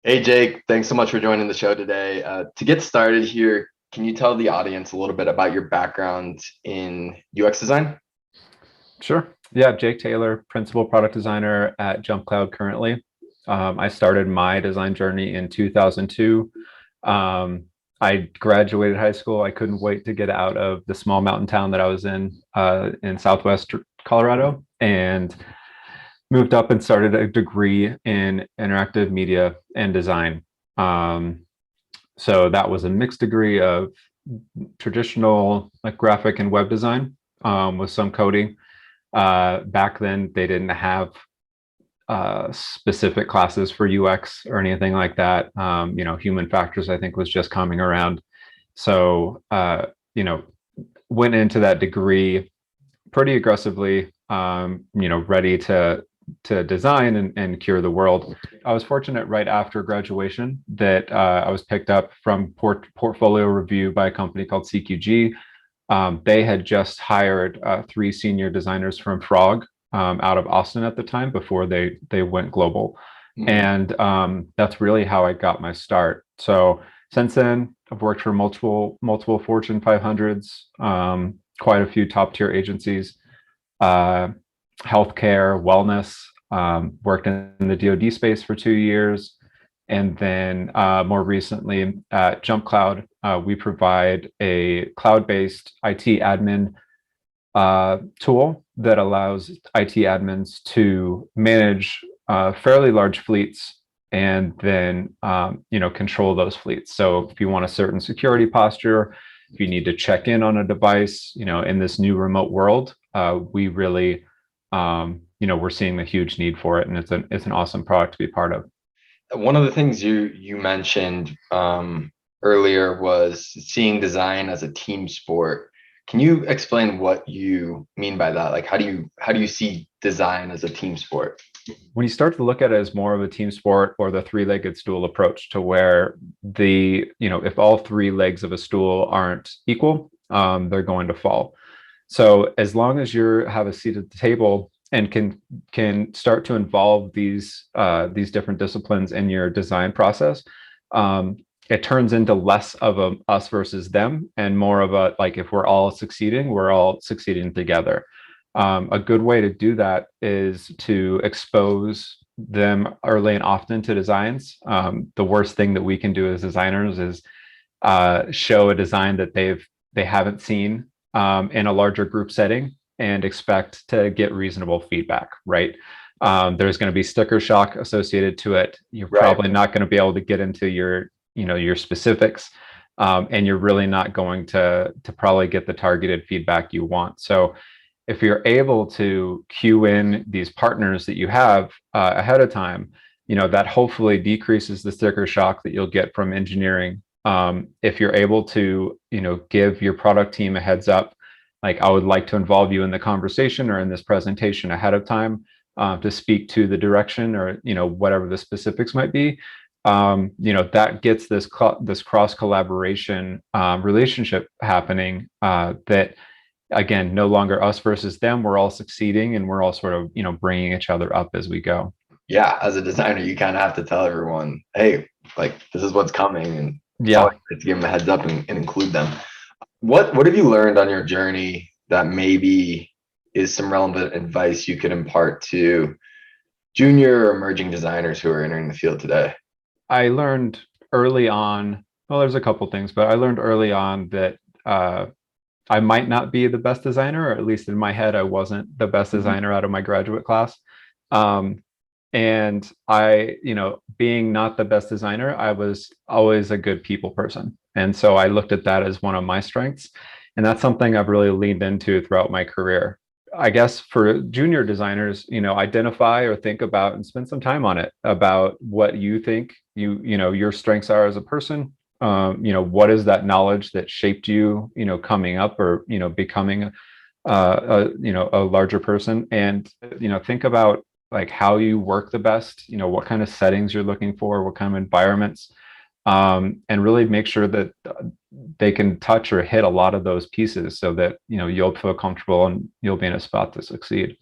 Hey Jake, thanks so much for joining the show today. To get started here, can you tell the audience a little bit about your background in UX design? Sure. Yeah, Jake Taylor, principal product designer at JumpCloud currently. I started my design journey in 2002. Um, I graduated high school. I couldn't wait to get out of the small mountain town that I was in Southwest Colorado, and moved up and started a degree in interactive media and design. Um, so that was a mixed degree of traditional like graphic and web design with some coding. Back then, they didn't have specific classes for UX or anything like that. Human factors, I think, was just coming around. So, went into that degree pretty aggressively, ready to design and cure the world. I was fortunate right after graduation that I was picked up from portfolio review by a company called CQG. They had just hired three senior designers from Frog out of Austin at the time before they went global, Mhm. and that's really how I got my start. So since then, I've worked for multiple Fortune 500s, quite a few top tier agencies, uh, healthcare, wellness. Worked in the DoD space for 2 years. And then more recently at JumpCloud, we provide a cloud-based IT admin tool that allows IT admins to manage fairly large fleets and then control those fleets. So if you want a certain security posture, if you need to check in on a device, in this new remote world, we really we're seeing the huge need for it, and it's an awesome product to be part of. One of the things you mentioned earlier was seeing design as a team sport. Can you explain what you mean by that? Like, how do you see design as a team sport? When you start to look at it as more of a team sport or the three-legged stool approach, to where if all three legs of a stool aren't equal, they're going to fall. So as long as you have a seat at the table and can start to involve these different disciplines in your design process, it turns into less of a us versus them and more of a, like, if we're all succeeding, we're all succeeding together. A good way to do that is to expose them early and often to designs. The worst thing that we can do as designers is show a design that they haven't seen in a larger group setting and expect to get reasonable feedback, right? There's going to be sticker shock associated to it. You're Right. probably not going to be able to get into your specifics, and you're really not going to probably get the targeted feedback you want. So if you're able to queue in these partners that you have ahead of time, that hopefully decreases the sticker shock that you'll get from engineering. If you're able to, give your product team a heads up, like, I would like to involve you in the conversation or in this presentation ahead of time, to speak to the direction or whatever the specifics might be. That gets this cross collaboration relationship happening, that, again, no longer us versus them. We're all succeeding, and we're all sort of bringing each other up as we go. Yeah, as a designer, you kind of have to tell everyone, hey, like this is what's coming, and it's always Yeah. good to give them a heads up and include them. What have you learned on your journey that maybe is some relevant advice you could impart to junior or emerging designers who are entering the field today? I learned early on, well, there's a couple things, but I learned early on that uh, I might not be the best designer, or at least in my head, I wasn't the best Mhm. designer out of my graduate class. Um, and I, being not the best designer, I was always a good people person. And so I looked at that as one of my strengths. And that's something I've really leaned into throughout my career. I guess for junior designers, identify or think about and spend some time on it, about what you think your strengths are as a person. What is that knowledge that shaped you, coming up or, becoming a larger person, and think about, like, how you work the best, what kind of settings you're looking for, what kind of environments, and really make sure that they can touch or hit a lot of those pieces so that you'll feel comfortable and you'll be in a spot to succeed.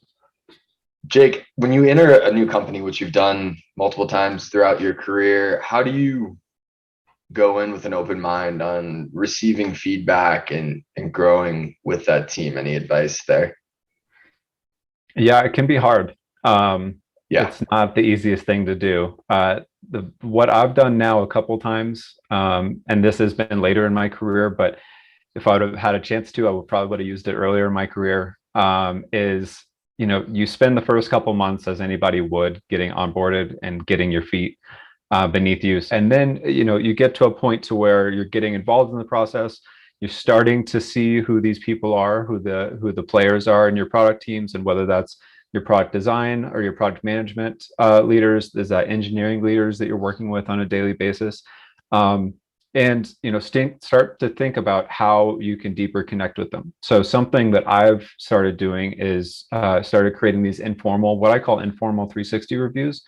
Jake, when you enter a new company, which you've done multiple times throughout your career, how do you go in with an open mind on receiving feedback and growing with that team? Any advice there? Yeah, it can be hard. Yeah. It's not the easiest thing to do. What I've done now a couple times, and this has been later in my career, but if I would have had a chance to, I would have used it earlier in my career. Is you spend the first couple months as anybody would getting onboarded and getting your feet beneath you, and then you get to a point to where you're getting involved in the process. You're starting to see who these people are, who the players are in your product teams, and whether that's your product design or your product management leaders, is that engineering leaders that you're working with on a daily basis. And start to think about how you can deeper connect with them. So something that I've started doing is started creating these informal, what I call informal 360 reviews.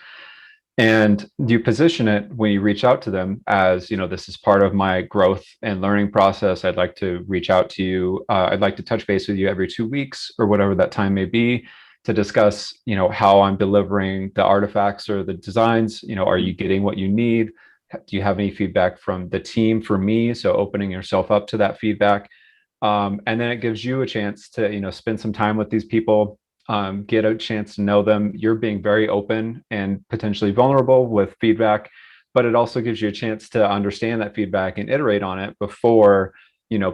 And you position it when you reach out to them as, this is part of my growth and learning process. I'd like to reach out to you. I'd like to touch base with you every 2 weeks or whatever that time may be, to discuss, how I'm delivering the artifacts or the designs. Are you getting what you need? Do you have any feedback from the team for me? So opening yourself up to that feedback. And then it gives you a chance to, spend some time with these people, get a chance to know them. You're being very open and potentially vulnerable with feedback, but it also gives you a chance to understand that feedback and iterate on it before,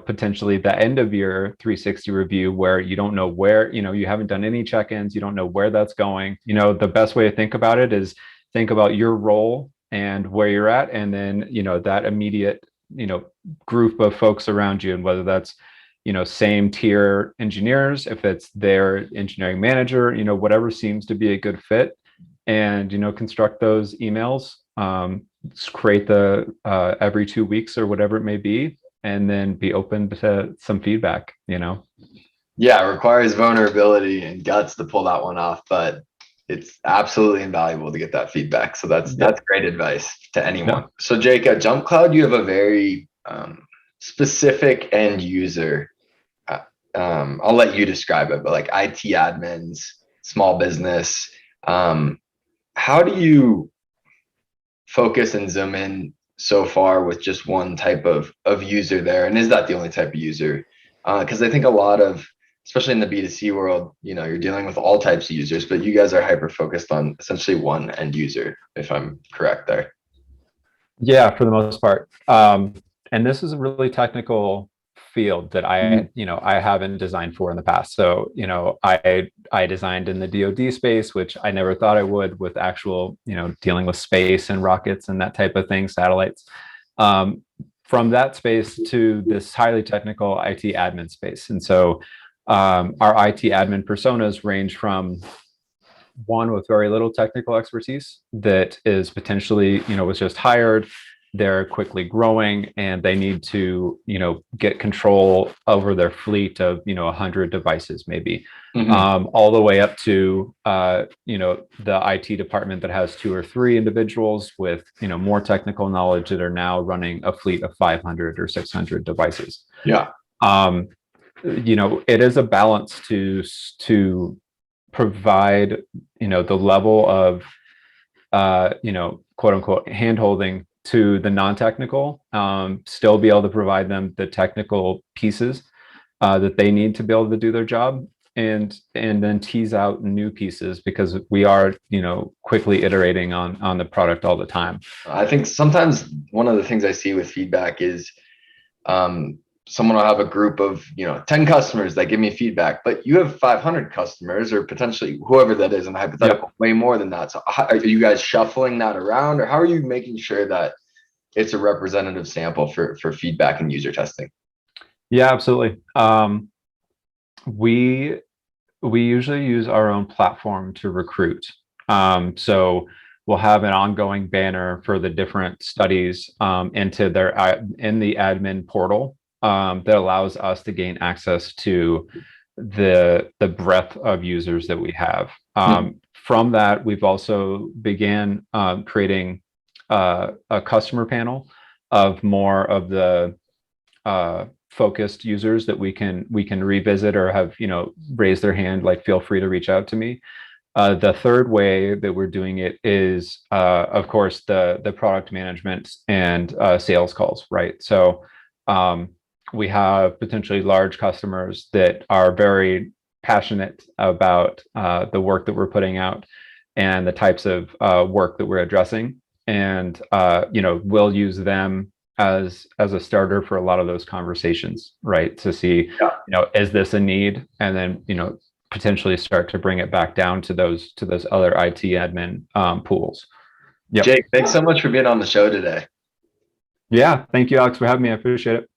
potentially the end of your 360 review, where you don't know where, you haven't done any check-ins, you don't know where that's going. The best way to think about it is think about your role and where you're at, and then, that immediate, group of folks around you, and whether that's same tier engineers, if it's their engineering manager, whatever seems to be a good fit, and construct those emails, create the every 2 weeks or whatever it may be, and then be open to some feedback. Yeah, it requires vulnerability and guts to pull that one off, but it's absolutely invaluable to get that feedback. So that's Yeah. that's great advice to anyone. Yeah. So Jake, at Jump Cloud, you have a very specific end user. uh, I'll let you describe it, but like IT admins, small business. Um, how do you focus and zoom in so far with just one type of user there? And is that the only type of user? Because I think a lot of, especially in the B2C world, you're dealing with all types of users, but you guys are hyper focused on essentially one end user, if I'm correct there. Yeah, for the most part. And this is a really technical field that Mhm. I haven't designed for in the past. So, I designed in the DoD space, which I never thought I would, with actual, dealing with space and rockets and that type of thing, satellites. Um, from that space to this highly technical IT admin space. And so, our IT admin personas range from one with very little technical expertise that is potentially, was just hired. They're quickly growing and they need to, get control over their fleet of, 100 devices, maybe, Mhm. all the way up to, the IT department that has two or three individuals with, more technical knowledge that are now running a fleet of 500 or 600 devices. Yeah. Um, it is a balance to provide, the level of, quote unquote, hand holding to the non-technical, still be able to provide them the technical pieces that they need to be able to do their job, and then tease out new pieces, because we are, quickly iterating on the product all the time. I think sometimes one of the things I see with feedback is um, someone will have a group of 10 customers that give me feedback, but you have 500 customers, or potentially whoever that is in the hypothetical, Yep. way more than that. So how, are you guys shuffling that around, or how are you making sure that it's a representative sample for feedback and user testing? Yeah, absolutely. We we usually use our own platform to recruit. So we'll have an ongoing banner for the different studies, into in the admin portal, that allows us to gain access to the breadth of users that we have. Mhm. From that, we've also began creating a customer panel of more of the focused users that we can revisit, or have raise their hand, like, feel free to reach out to me. The third way that we're doing it is, of course, the product management and sales calls, right? So we have potentially large customers that are very passionate about the work that we're putting out and the types of work that we're addressing, and we'll use them as a starter for a lot of those conversations, right? To see, is this a need, and then potentially start to bring it back down to those other IT admin pools. Yeah. Jake, thanks so much for being on the show today. Yeah. Thank you, Alex, for having me. I appreciate it.